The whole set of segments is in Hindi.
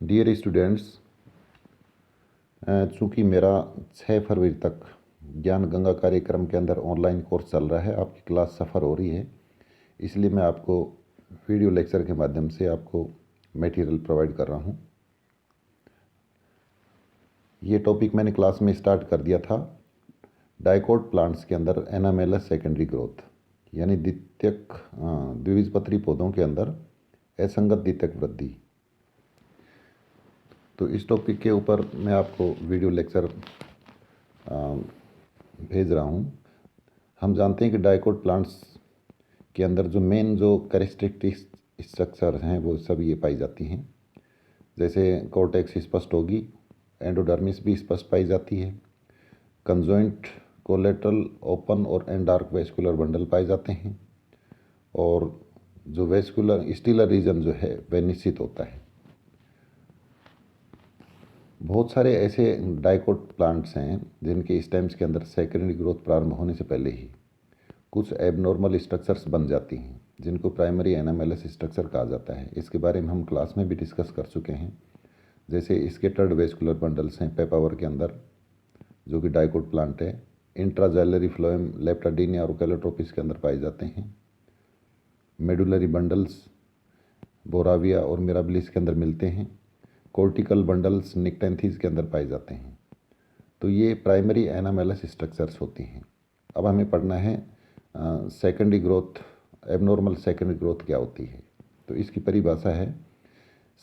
डियर स्टूडेंट्स, चूँकि मेरा 6 फरवरी तक ज्ञान गंगा कार्यक्रम के अंदर ऑनलाइन कोर्स चल रहा है, आपकी क्लास सफ़र हो रही है, इसलिए मैं आपको वीडियो लेक्चर के माध्यम से आपको मटेरियल प्रोवाइड कर रहा हूँ। ये टॉपिक मैंने क्लास में स्टार्ट कर दिया था। डाइकोट प्लांट्स के अंदर एनामेलस सेकेंडरी ग्रोथ, यानी द्विबीजपत्री पौधों के अंदर असंगत द्वितीयक वृद्धि। तो इस टॉपिक के ऊपर मैं आपको वीडियो लेक्चर भेज रहा हूँ। हम जानते हैं कि डाइकोट प्लांट्स के अंदर जो मेन जो कैरेक्टरिस्टिक्स स्ट्रक्चर हैं वो सब ये पाई जाती हैं। जैसे कॉर्टेक्स स्पष्ट होगी, एंडोडर्मिस भी स्पष्ट पाई जाती है, कंजॉइंट, कोलेटरल, ओपन और एंडार्क वेस्कुलर बंडल पाए जाते हैं, और जो वेस्कुलर स्टीलर रीजन जो है वह निश्चित होता है। बहुत सारे ऐसे डाइकोट प्लांट्स हैं जिनके स्टेम्स के अंदर सेकेंडरी ग्रोथ प्रारंभ होने से पहले ही कुछ एबनॉर्मल स्ट्रक्चर्स बन जाती हैं, जिनको प्राइमरी एनामेलस स्ट्रक्चर कहा जाता है। इसके बारे में हम क्लास में भी डिस्कस कर चुके हैं। जैसे स्केटर्ड वेस्कुलर बंडल्स हैं पेपावर के अंदर, जो कि डाइकोट प्लांट है। इंट्राजैलरी फ्लोएम लेप्टाडीनिया और कैलोट्रोपिस के अंदर पाए जाते हैं। मेडुलरी बंडल्स बोराविया और मिराबिलिस के अंदर मिलते हैं। कोर्टिकल बंडल्स निक्टेंथीज के अंदर पाए जाते हैं। तो ये प्राइमरी एनामेलस स्ट्रक्चर्स होती हैं। अब हमें पढ़ना है secondary growth, abnormal secondary growth क्या होती है। तो इसकी परिभाषा है,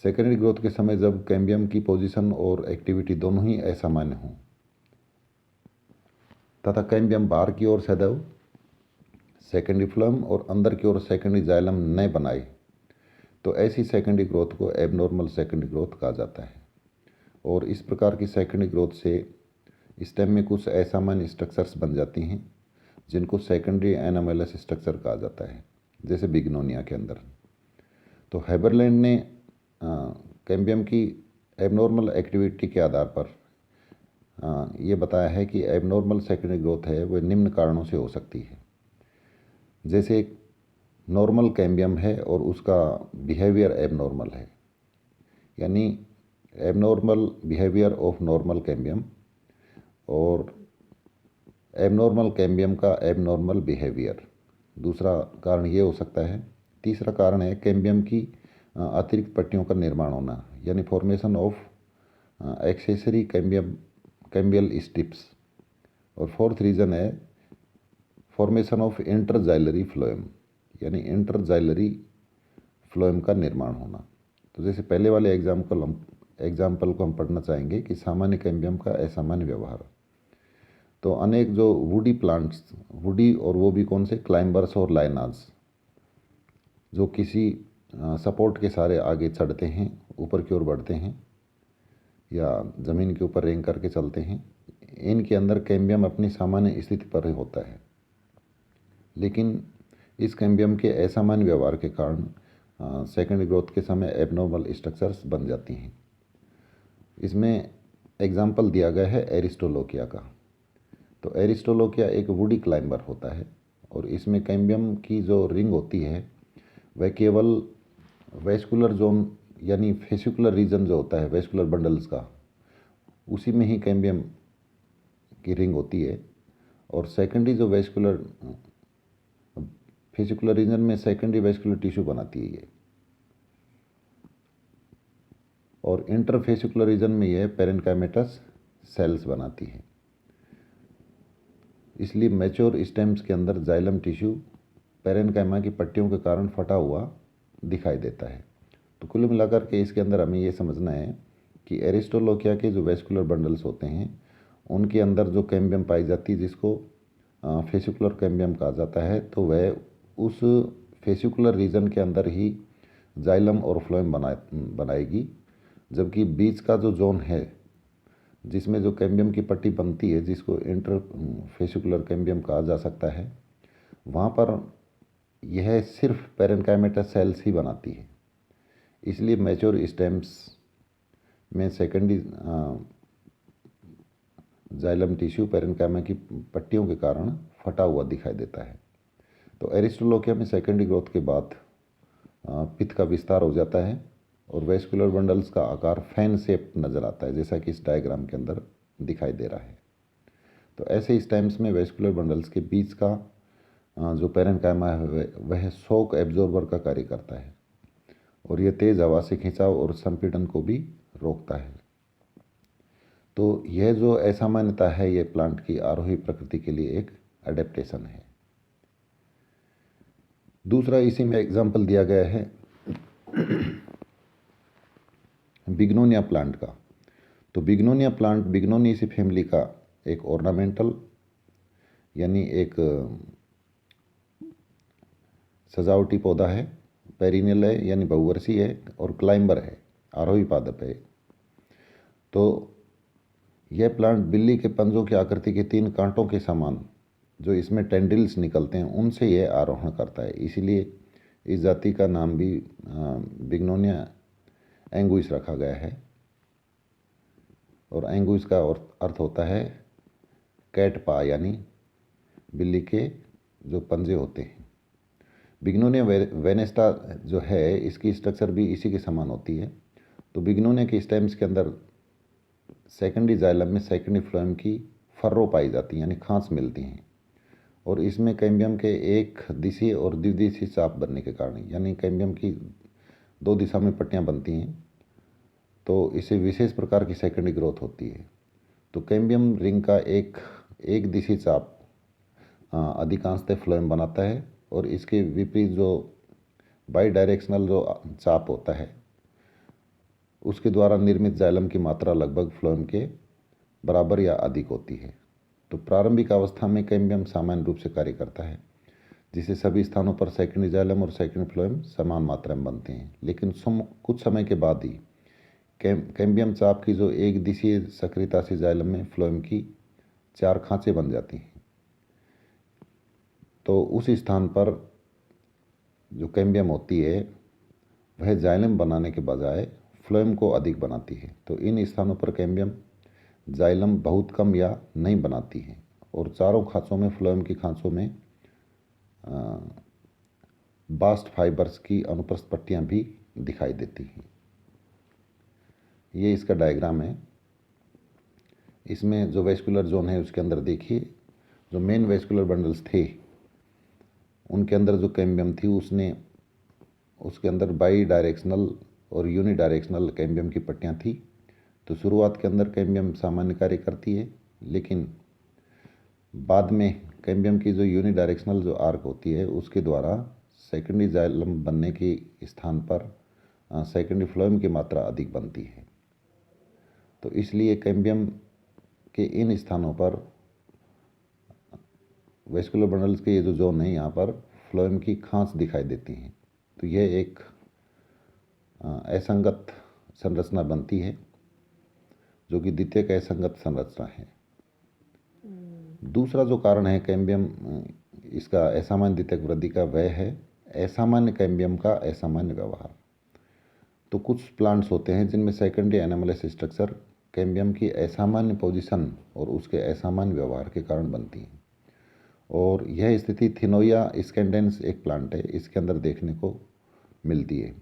सेकेंडरी ग्रोथ के समय जब कैम्बियम की पोजीशन और एक्टिविटी दोनों ही असामान्य हों तथा कैम्बियम बाहर की ओर सदैव सेकेंडरी फ्लोएम और अंदर की ओर सेकेंडरी जाइलम न बनाए, तो ऐसी सेकेंडरी ग्रोथ को एबनॉर्मल सेकेंडरी ग्रोथ कहा जाता है। और इस प्रकार की सेकेंडरी ग्रोथ से स्टेम में कुछ असामान्य स्ट्रक्चर्स बन जाती हैं, जिनको सेकेंडरी एनामेलस स्ट्रक्चर कहा जाता है, जैसे बिग्नोनिया के अंदर। तो हेबरलैंड ने कैम्बियम की एबनॉर्मल एक्टिविटी के आधार पर ये बताया है कि एबनॉर्मल सेकेंडरी ग्रोथ है वह निम्न कारणों से हो सकती है। जैसे एक नॉर्मल कैम्बियम है और उसका बिहेवियर एबनॉर्मल है, यानी abnormal behaviour of normal cambium और एबनॉर्मल कैम्बियम का एबनॉर्मल बिहेवियर। दूसरा कारण ये हो सकता है। तीसरा कारण है कैम्बियम की अतिरिक्त पट्टियों का निर्माण होना, यानी formation of accessory cambial strips. और फोर्थ रीज़न है फॉर्मेशन ऑफ इंटरजाइलरी फ्लोएम, यानी इंटरजाइलरी फ्लोएम का निर्माण होना। तो जैसे पहले वाले एग्जाम्पल को हम पढ़ना चाहेंगे कि सामान्य कैम्बियम का असामान्य व्यवहार। तो अनेक जो वुडी प्लांट्स, वुडी और वो भी कौन से, क्लाइंबर्स और लाइनाज, जो किसी सपोर्ट के सहारे आगे चढ़ते हैं, ऊपर की ओर बढ़ते हैं या ज़मीन के ऊपर रेंग करके चलते हैं, इनके अंदर कैम्बियम अपनी सामान्य स्थिति पर होता है। लेकिन इस कैम्बियम के असामान्य व्यवहार के कारण सेकेंडरी ग्रोथ के समय एबनॉर्मल स्ट्रक्चर्स बन जाती हैं। इसमें एग्जाम्पल दिया गया है एरिस्टोलोकिया का। तो एरिस्टोलोकिया एक वुडी क्लाइंबर होता है और इसमें कैम्बियम की जो रिंग होती है वह केवल वेस्कुलर जोन, यानी फेसिकुलर रीजन जो होता है वेस्कुलर बंडल्स का, उसी में ही कैम्बियम की रिंग होती है। और सेकेंडरी जो फेसिकुलर रीजन में सेकेंडरी वेस्कुलर टिश्यू बनाती है ये, और इंटरफेसिकुलर रीजन में यह पेरेन्काइमेटस सेल्स बनाती है। इसलिए मैच्योर स्टेम्स के अंदर जाइलम टिश्यू पेरेन्काइमा की पट्टियों के कारण फटा हुआ दिखाई देता है। तो कुल मिलाकर के इसके अंदर हमें ये समझना है कि एरिस्टोलोकिया के जो वेस्कुलर बंडल्स होते हैं उनके अंदर जो कैम्बियम पाई जाती है, जिसको फेसिकुलर कैम्बियम कहा जाता है, तो वह उस फेसिकुलर रीजन के अंदर ही जाइलम और फ्लोएम बनाएगी, जबकि बीच का जो जोन है जिसमें जो कैम्बियम की पट्टी बनती है, जिसको इंटर फेसिकुलर कैम्बियम कहा जा सकता है, वहाँ पर यह सिर्फ पेरेन्काइमेटस सेल्स ही बनाती है। इसलिए मैच्योर स्टेम्स में सेकेंडरी जाइलम टिश्यू पेरेन्काइमा की पट्टियों के कारण फटा हुआ दिखाई देता है। तो एरिस्टोलोकिया में सेकेंडरी ग्रोथ के बाद पित्त का विस्तार हो जाता है और वेस्कुलर बंडल्स का आकार फैन शेप नज़र आता है, जैसा कि इस डायग्राम के अंदर दिखाई दे रहा है। तो ऐसे स्टेम्स में वेस्कुलर बंडल्स के बीच का जो पैरेन्काइमा है वह शॉक एब्जॉर्बर का कार्य करता है और यह तेज़ हवा से खिंचाव और संपीड़न को भी रोकता है। तो यह जो असामान्यता है यह प्लांट की आरोही प्रकृति के लिए एक एडेप्टेशन है। दूसरा इसी में एग्जाम्पल दिया गया है बिग्नोनिया प्लांट का। तो बिग्नोनिया प्लांट बिग्नोनिएसी फैमिली का एक ऑर्नामेंटल यानी एक सजावटी पौधा है, पेरिनियल है यानी बहुवर्षीय है और क्लाइंबर है, आरोही पादप है। तो यह प्लांट बिल्ली के पंजों की आकृति के 3 कांटों के समान जो इसमें टेंड्रिल्स निकलते हैं उनसे यह आरोहण करता है, इसीलिए इस जाति का नाम भी बिग्नोनिया एंगुइस रखा गया है। और एंगुइस का अर्थ होता है कैट पा यानी बिल्ली के जो पंजे होते हैं। बिग्नोनिया वेनेस्टा जो है इसकी स्ट्रक्चर भी इसी के समान होती है। तो बिग्नोनिया के स्टेम्स के अंदर सेकेंडरी जाइलम में सेकेंडरी फ्लोएम की फर्रो पाई जाती है यानी खांच मिलती हैं और इसमें कैम्बियम के एक दिशीय और द्विदिशीय चाप बनने के कारण यानी कैम्बियम की 2 दिशा में पट्टियां बनती हैं, तो इसे विशेष प्रकार की सेकेंडरी ग्रोथ होती है। तो कैम्बियम रिंग का एक दिशीय चाप अधिकांशतः फ्लोएम बनाता है और इसके विपरीत जो बाई डायरेक्शनल जो चाप होता है उसके द्वारा निर्मित जाइलम की मात्रा लगभग फ्लोएम के बराबर या अधिक होती है। तो प्रारंभिक अवस्था में कैम्बियम सामान्य रूप से कार्य करता है, जिसे सभी स्थानों पर सेकेंडरी जाइलम और सेकेंडरी फ्लोएम समान मात्रा में बनते हैं। लेकिन कुछ समय के बाद ही कैम्बियम चाप की जो एक दिशीय सक्रियता से जाइलम में फ्लोएम की 4 खांचे बन जाती हैं। तो उस स्थान पर जो कैम्बियम होती है वह जाइलम बनाने के बजाय फ्लोएम को अधिक बनाती है। तो इन स्थानों पर कैम्बियम जाइलम बहुत कम या नहीं बनाती है और चारों खांचों में फ्लोएम की खांचों में बास्ट फाइबर्स की अनुप्रस्थ पट्टियां भी दिखाई देती हैं। ये इसका डायग्राम है। इसमें जो वेस्कुलर जोन है उसके अंदर देखिए जो मेन वेस्कुलर बंडल्स थे उनके अंदर जो कैम्बियम थी उसके अंदर बाई डायरेक्शनल और यूनि डायरेक्शनल कैम्बियम की पट्टियां थी। तो शुरुआत के अंदर कैम्बियम सामान्य कार्य करती है, लेकिन बाद में कैम्बियम की जो यूनि डायरेक्शनल जो आर्क होती है उसके द्वारा सेकेंडरी जाइलम बनने के स्थान पर सेकेंडरी फ्लोएम की मात्रा अधिक बनती है। तो इसलिए कैम्बियम के इन स्थानों पर वेस्कुलर बंडल्स के ये जो जोन है यहाँ पर फ्लोएम की खांच दिखाई देती हैं। तो यह एक असंगत संरचना बनती है जो कि द्वितीयक असंगत संरचना है। दूसरा जो कारण है कैम्बियम इसका असामान्य द्वितीयक वृद्धि का वह है असामान्य कैम्बियम का असामान्य व्यवहार। तो कुछ प्लांट्स होते हैं जिनमें सेकेंडरी एनामलस स्ट्रक्चर कैम्बियम की असामान्य पोजीशन और उसके असामान्य व्यवहार के कारण बनती हैं और यह स्थिति थिनोइया स्कैंडेंस एक प्लांट है, इसके अंदर देखने को मिलती है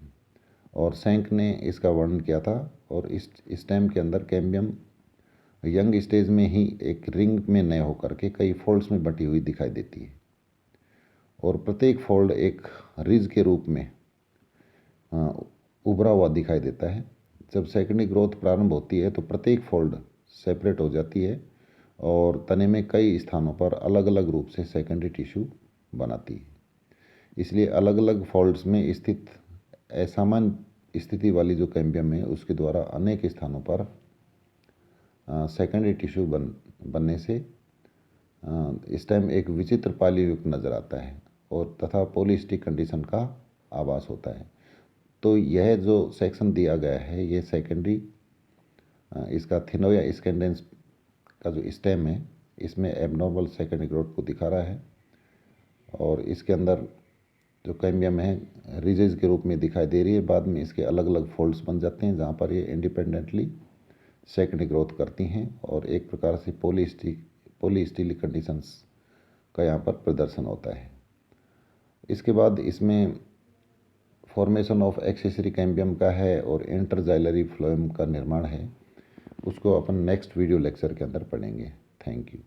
और सैंक ने इसका वर्णन किया था। और इस स्टेम के अंदर कैम्बियम यंग स्टेज में ही एक रिंग में न होकर के कई फोल्ड्स में बटी हुई दिखाई देती है और प्रत्येक फोल्ड एक रिज के रूप में उभरा हुआ दिखाई देता है। जब सेकेंडरी ग्रोथ प्रारंभ होती है तो प्रत्येक फोल्ड सेपरेट हो जाती है और तने में कई स्थानों पर अलग अलग रूप से सेकेंडरी टिश्यू बनाती है। इसलिए अलग अलग फोल्ड्स में स्थित असामान्य स्थिति वाली जो कैम्बियम है उसके द्वारा अनेक स्थानों पर सेकेंडरी टिश्यू बनने से स्टेम एक विचित्र पालीयुक्त नज़र आता है और तथा पॉलीस्टिक कंडीशन का आभास होता है। तो यह जो सेक्शन दिया गया है ये सेकेंडरी इसका थिनोइया स्कैंडेंस का जो स्टेम है इसमें एबनॉर्मल सेकेंडरी ग्रोथ को दिखा रहा है और इसके अंदर जो कैम्बियम है रिजेज के रूप में दिखाई दे रही है। बाद में इसके अलग अलग फोल्ड्स बन जाते हैं जहाँ पर ये इंडिपेंडेंटली सेकेंडरी ग्रोथ करती हैं और एक प्रकार से पॉलीस्टिलिक कंडीशंस का यहाँ पर प्रदर्शन होता है। इसके बाद इसमें फॉर्मेशन ऑफ एक्सेसरी कैम्बियम का है और इंटरजाइलरी फ्लोएम का निर्माण है, उसको अपन नेक्स्ट वीडियो लेक्चर के अंदर पढ़ेंगे। Thank you.